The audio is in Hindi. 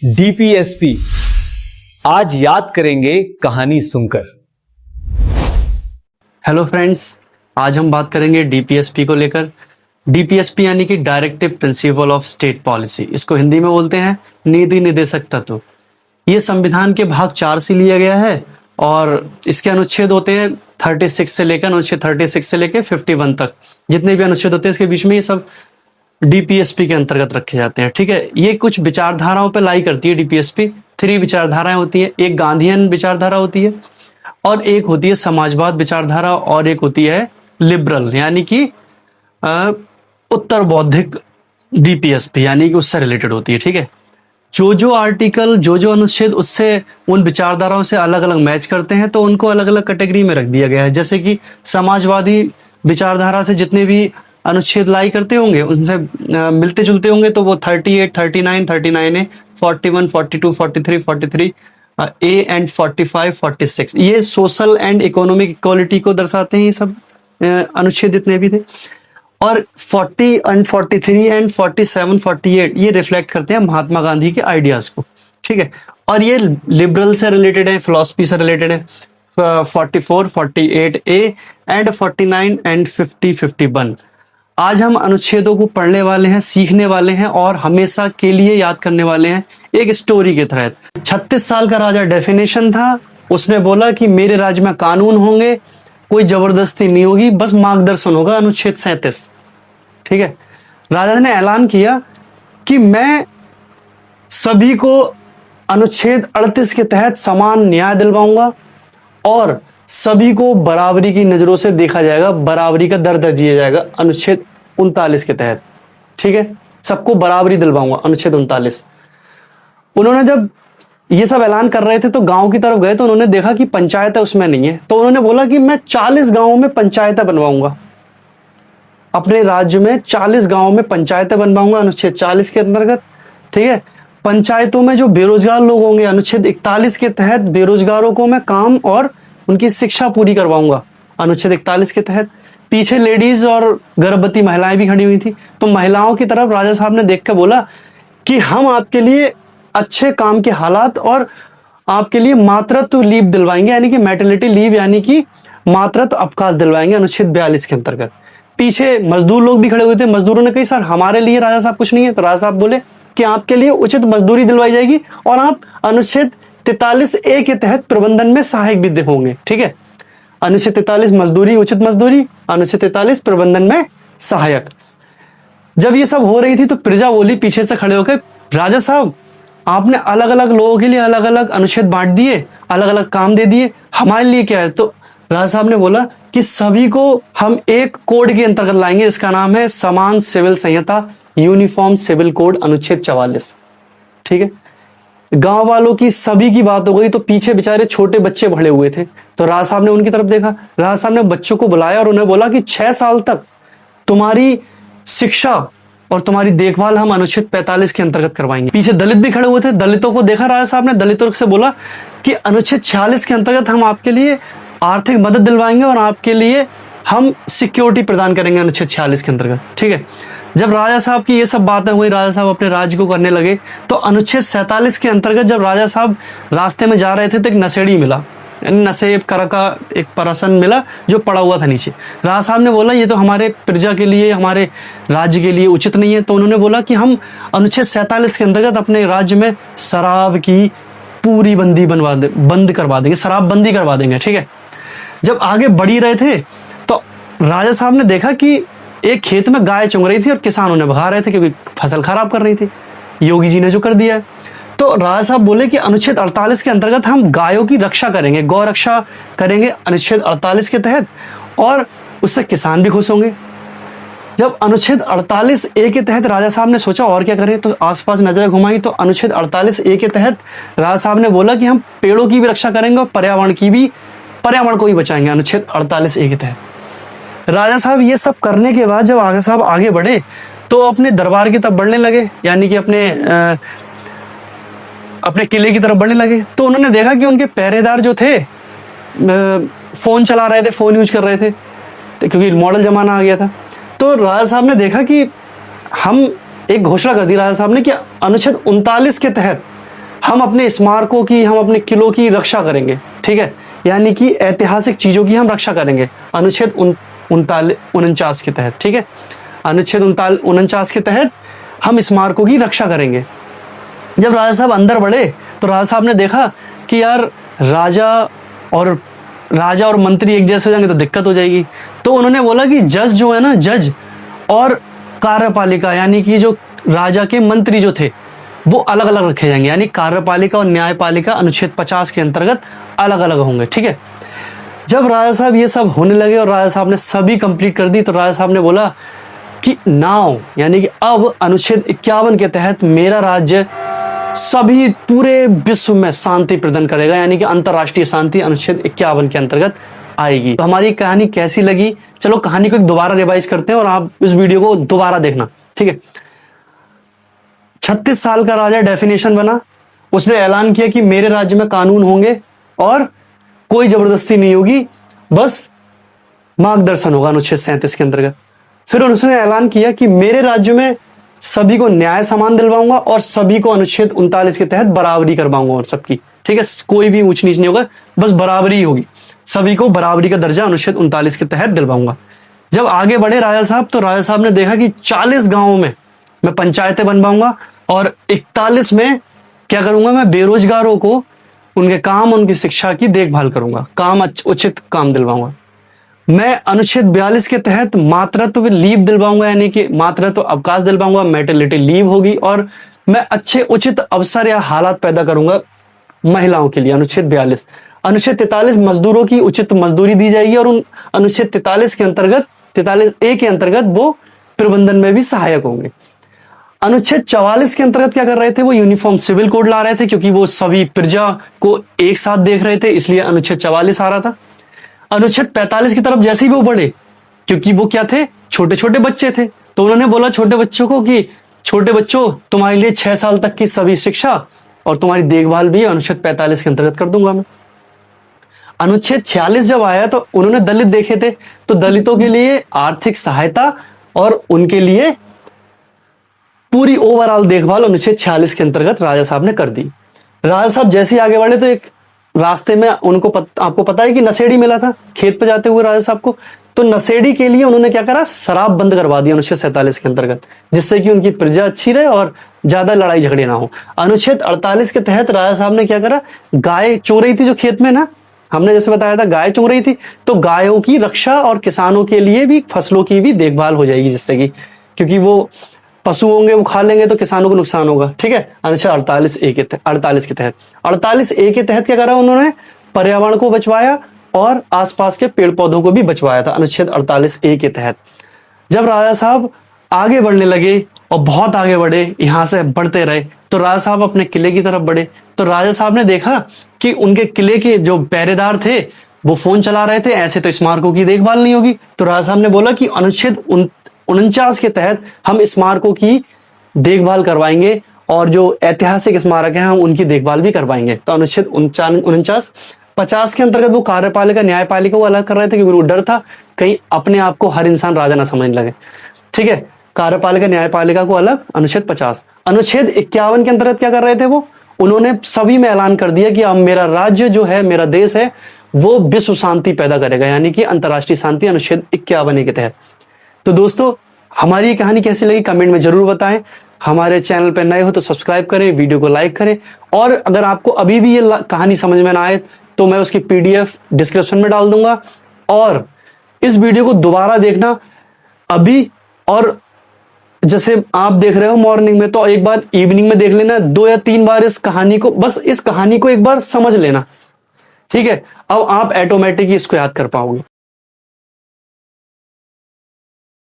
डीपीएसपी आज याद करेंगे कहानी सुनकर। हेलो फ्रेंड्स, आज हम बात करेंगे डीपीएसपी को लेकर। डीपीएसपी यानी कि directive principle of state policy, इसको हिंदी में बोलते हैं नीति निर्देशक तत्व। ये संविधान के भाग 4 से लिया गया है और इसके अनुच्छेद होते हैं 36 से लेकर अनुच्छेद 36 से लेकर 51 तक। जितने भी अनुच्छेद होते हैं इसके बीच में ये सब डीपीएसपी के अंतर्गत रखे जाते हैं। ठीक है, ये कुछ विचारधाराओं पर लाई करती है। डीपीएसपी 3 विचारधाराएं होती है। एक गांधीयन विचारधारा होती है और एक होती है समाजवाद विचारधारा और एक होती है लिबरल यानी कि उत्तर बौद्धिक डीपीएसपी यानी कि उससे रिलेटेड होती है। ठीक है, जो आर्टिकल जो अनुच्छेद उससे उन विचारधाराओं से अलग अलग मैच करते हैं तो उनको अलग अलग कैटेगरी में रख दिया गया है। जैसे कि समाजवादी विचारधारा से जितने भी अनुच्छेद लाई करते होंगे उनसे मिलते जुलते होंगे तो वो 38, 39, 39A, 41, 42, 43, 43 ए एंड 45, 46 ये सोशल एंड इकोनॉमिक इक्वालिटी को दर्शाते हैं। ये सब अनुच्छेद जितने भी थे और 40 एंड 43 एंड 47, 48 ये रिफ्लेक्ट करते हैं महात्मा गांधी के आइडियाज को। ठीक है, और ये लिबरल से रिलेटेड है, फिलॉसफी से रिलेटेड है। 44, 48A एंड 49 एंड 50, 51 आज हम अनुच्छेदों को पढ़ने वाले हैं, सीखने वाले हैं और हमेशा के लिए याद करने वाले हैं एक स्टोरी के तहत। 36 साल का राजा डेफिनेशन था। उसने बोला कि मेरे राज्य में कानून होंगे, कोई जबरदस्ती नहीं होगी, बस मार्गदर्शन होगा। अनुच्छेद 37। ठीक है, राजा ने ऐलान किया कि मैं सभी को अनुच्छेद 38 के तहत समान न्याय दिलवाऊंगा और सभी को बराबरी की नजरों से देखा जाएगा, बराबरी का दर्जा दिया जाएगा अनुच्छेद 39 के तहत। ठीक है, सबको बराबरी दिलवाऊंगा अनुच्छेद 39। उन्होंने जब ये सब ऐलान कर रहे थे तो गांव की तरफ गए तो उन्होंने देखा कि पंचायत उसमें नहीं है, तो उन्होंने बोला कि मैं 40 गांवों में पंचायतें बनवाऊंगा, अपने राज्य में 40 गांवों में पंचायतें बनवाऊंगा अनुच्छेद 40 के अंतर्गत। ठीक है, पंचायतों में जो बेरोजगार लोग होंगे अनुच्छेद 41 के तहत बेरोजगारों को मैं काम और उनकी शिक्षा पूरी करवाऊंगा अनुच्छेद 41 के तहत। पीछे लेडीज और गर्भवती महिलाएं भी खड़ी हुई थी, तो महिलाओं की तरफ राजा साहब ने देख कर बोला कि हम आपके लिए अच्छे काम के हालात और आपके लिए मातृत्व लीव दिलवाएंगे यानी कि मैटरनिटी लीव यानी कि मातृत्व अवकाश दिलवाएंगे अनुच्छेद 42 के अंतर्गत। पीछे मजदूर लोग भी खड़े हुए थे। मजदूरों ने कही सर हमारे लिए राजा साहब कुछ नहीं है, तो राजा साहब बोले कि आपके लिए उचित मजदूरी दिलवाई जाएगी और आप अनुच्छेद 43A के तहत प्रबंधन में सहायक भी होंगे। ठीक है, अनुच्छेद 43 मजदूरी, उचित मजदूरी, अनुच्छेद 43 प्रबंधन में सहायक। जब ये सब हो रही थी तो प्रजा बोली पीछे से खड़े होकर, राजा साहब आपने अलग अलग लोगों के लिए अलग अलग अनुच्छेद बांट दिए, अलग अलग काम दे दिए, हमारे लिए क्या है? तो राजा साहब ने बोला कि सभी को हम एक कोड के अंतर्गत लाएंगे, इसका नाम है समान सिविल संहिता, यूनिफॉर्म सिविल कोड अनुच्छेद 44। ठीक है, गांव वालों की सभी की बात हो गई तो पीछे बेचारे छोटे बच्चे भरे हुए थे, तो राजा साहब ने उनकी तरफ देखा। राजा साहब ने बच्चों को बुलाया और उन्हें बोला कि 6 साल तक तुम्हारी शिक्षा और तुम्हारी देखभाल हम अनुच्छेद 45 के अंतर्गत करवाएंगे। पीछे दलित भी खड़े हुए थे, दलितों को देखा राजा साहब ने, दलितों से बोला कि अनुच्छेद 46 के अंतर्गत हम आपके लिए आर्थिक मदद दिलवाएंगे और आपके लिए हम सिक्योरिटी प्रदान करेंगे अनुच्छेद 46 के अंतर्गत। ठीक है, जब राजा साहब की ये सब बातें हुई, राजा साहब अपने राज्य को करने लगे, तो अनुच्छेद 47 के अंतर्गत जब राजा साहब रास्ते में जा रहे थे तो एक नशेड़ी मिला, नशे कर का एक पर्सन मिला जो पड़ा हुआ था नीचे। राजा साहब ने बोला ये तो हमारे प्रजा के लिए, हमारे राज्य के लिए उचित नहीं है, तो उन्होंने बोला कि हम अनुच्छेद 47 के अंतर्गत अपने राज्य में शराब की पूरी बंद करवा देंगे, शराब बंदी करवा देंगे। ठीक है, जब आगे बढ़ ही रहे थे तो राजा साहब ने देखा कि एक खेत में गाय चुंग रही थी और किसान उन्हें भगा रहे थे क्योंकि फसल खराब कर रही थी। योगी जी ने जो कर दिया है, तो राजा साहब बोले कि अनुच्छेद 48 के अंतर्गत हम गायों की रक्षा करेंगे, गौ रक्षा करेंगे अनुच्छेद 48 के तहत, और उससे किसान भी खुश होंगे। जब अनुच्छेद 48A के तहत राजा साहब ने सोचा और क्या करें, तो आसपास नजरें घुमाई तो अनुच्छेद 48A के तहत राजा साहब ने बोला कि हम पेड़ों की भी रक्षा करेंगे और पर्यावरण को भी बचाएंगे अनुच्छेद 48A के तहत। राजा साहब ये सब करने के बाद जब आगे बढ़े तो अपने दरबार की तरफ बढ़ने लगे, यानी कि अपने किले की तरफ बढ़ने लगे, तो उन्होंने देखा कि उनके पहरेदार जो थे फोन चला रहे थे, फोन यूज कर रहे थे क्योंकि मॉडल जमाना आ गया था। तो राजा साहब ने देखा कि हम एक घोषणा कर दी राजा साहब ने कि अनुच्छेद 39 के तहत हम अपने स्मारकों की, हम अपने किलों की रक्षा करेंगे, ठीक है, यानी कि ऐतिहासिक चीजों की हम रक्षा करेंगे अनुच्छेद 49 के तहत, ठीक है, अनुच्छेद 49 के तहत हम स्मारकों की रक्षा करेंगे। जब राजा साहब अंदर बढ़े तो राजा साहब ने देखा कि यार राजा और मंत्री एक जैसे हो जाएंगे तो दिक्कत हो जाएगी। तो उन्होंने बोला कि जज जो है ना, जज और कार्यपालिका यानी कि जो राजा के मंत्री जो थे वो अलग अलग रखे जाएंगे, यानी कार्यपालिका और न्यायपालिका अनुच्छेद 50 के अंतर्गत अलग अलग होंगे, ठीक है। जब राजा साहब ये सब होने लगे और राजा साहब ने सभी कंप्लीट कर दी तो राजा साहब ने बोला कि नाउ यानी कि अब अनुच्छेद 51 के तहत मेरा राज्य सभी पूरे विश्व में शांति प्रदान करेगा, यानी कि अंतरराष्ट्रीय शांति अनुच्छेद 51 के अंतर्गत आएगी। तो हमारी कहानी कैसी लगी, चलो कहानी को एक दोबारा रिवाइज करते हैं और आप इस वीडियो को दोबारा देखना, ठीक है। 36 साल का राजा डेफिनेशन बना, उसने ऐलान किया कि मेरे राज्य में कानून होंगे और कोई जबरदस्ती नहीं होगी, बस मार्गदर्शन होगा अनुच्छेद 37 के अंतर्गत। फिर उसने ऐलान किया कि मेरे राज्य में सभी को न्याय समान दिलवाऊंगा और सभी को अनुच्छेद 39 के तहत बराबरी करवाऊंगा और सबकी, ठीक है, कोई भी ऊंच नीच नहीं होगा, बस बराबरी होगी, सभी को बराबरी का दर्जा अनुच्छेद 39 के तहत दिलवाऊंगा। जब आगे बढ़े राजा साहब तो राजा साहब ने देखा कि 40 गांवों में मैं पंचायतें बनवाऊंगा और 41 में क्या करूंगा, मैं बेरोजगारों को उनके काम, उनकी शिक्षा की देखभाल करूंगा, काम उचित काम दिलवाऊंगा। मैं अनुच्छेद 42 के तहत मातृत्व लीव दिलवाऊंगा, यानी कि मातृत्व अवकाश दिलवाऊंगा, मैटरनिटी लीव होगी, और मैं अच्छे उचित अवसर या हालात पैदा करूंगा महिलाओं के लिए, अनुच्छेद 42। अनुच्छेद 43 मजदूरों की उचित मजदूरी दी जाएगी और उन अनुच्छेद 43 के अंतर्गत 43A के अंतर्गत वो प्रबंधन में भी सहायक होंगे। अनुच्छेद 44 के अंतर्गत क्या कर रहे थे, वो यूनिफॉर्म सिविल कोड ला रहे थे, क्योंकि वो सभी प्रजा को एक साथ देख रहे थे, इसलिए अनुच्छेद 44 आ रहा था। अनुच्छेद 45 की तरफ जैसे ही वो बढ़े, क्योंकि वो क्या थे, छोटे छोटे बच्चे थे, तो उन्होंने बोला छोटे बच्चों को कि छोटे बच्चों तुम्हारे लिए 6 साल तक की सभी शिक्षा और तुम्हारी देखभाल भी अनुच्छेद 45 के अंतर्गत कर दूंगा मैं। अनुच्छेद 46 जब आया तो उन्होंने दलित देखे थे, तो दलितों के लिए आर्थिक सहायता और उनके लिए पूरी ओवरऑल देखभाल अनुच्छेद 46 के अंतर्गत राजा साहब ने कर दी। राजा साहब जैसे ही आगे बढ़े तो एक रास्ते में उनको आपको पता है कि नशेड़ी मिला था खेत पे जाते हुए राजा साहब को, तो नशेड़ी के लिए उन्होंने क्या करा, शराब बंद करवा दी अनुच्छेद 47 के अंतर्गत, जिससे कि उनकी प्रजा अच्छी रहे और ज्यादा लड़ाई झगड़े ना हो। अनुच्छेद 48 के तहत राजा साहब ने क्या करा, गाय चो रही थी जो खेत में ना, हमने जैसे बताया था गाय चो रही थी, तो गायों की रक्षा और किसानों के लिए भी फसलों की भी देखभाल हो जाएगी, जिससे कि क्योंकि वो पशु होंगे वो खा लेंगे तो किसानों को नुकसान होगा, ठीक है। अनुच्छेद 48A के तहत 48A के तहत क्या करा, उन्होंने पर्यावरण को बचवाया और आसपास के पेड़ पौधों को भी बचवाया था अनुच्छेद 48A के तहत। जब राजा साहब आगे बढ़ने लगे और बहुत आगे बढ़े, यहां से बढ़ते रहे, तो राजा साहब अपने किले की तरफ बढ़े, तो राजा साहब ने देखा कि उनके किले के जो पहरेदार थे वो फोन चला रहे थे, ऐसे तो स्मारकों की देखभाल नहीं होगी। तो राजा साहब ने बोला कि अनुच्छेद 49 के तहत हम स्मारकों की देखभाल करवाएंगे और जो ऐतिहासिक स्मारक हैं हम उनकी देखभाल भी करवाएंगे। तो अनुच्छेद 49 50 के अंतर्गत वो कार्यपालिका न्यायपालिका को अलग कर रहे थे, क्योंकि वो डर था कहीं अपने आप को हर इंसान राजा ना समझने लगे, ठीक है। कार्यपालिका न्यायपालिका को अलग, अनुच्छेद 50। अनुच्छेद 51 के अंतर्गत क्या कर रहे थे, वो उन्होंने सभी में ऐलान कर दिया कि अब मेरा राज्य जो है, मेरा देश है, वो विश्व शांति पैदा करेगा, यानी कि अंतरराष्ट्रीय शांति अनुच्छेद 51 के तहत। तो दोस्तों हमारी ये कहानी कैसी लगी कमेंट में जरूर बताएं। हमारे चैनल पर नए हो तो सब्सक्राइब करें, वीडियो को लाइक करें, और अगर आपको अभी भी ये कहानी समझ में ना आए तो मैं उसकी PDF डिस्क्रिप्शन में डाल दूंगा, और इस वीडियो को दोबारा देखना अभी, और जैसे आप देख रहे हो मॉर्निंग में, तो एक बार इवनिंग में देख लेना, 2 या 3 बार इस कहानी को, बस इस कहानी को एक बार समझ लेना, ठीक है। अब आप ऑटोमेटिक इसको याद कर पाओगे।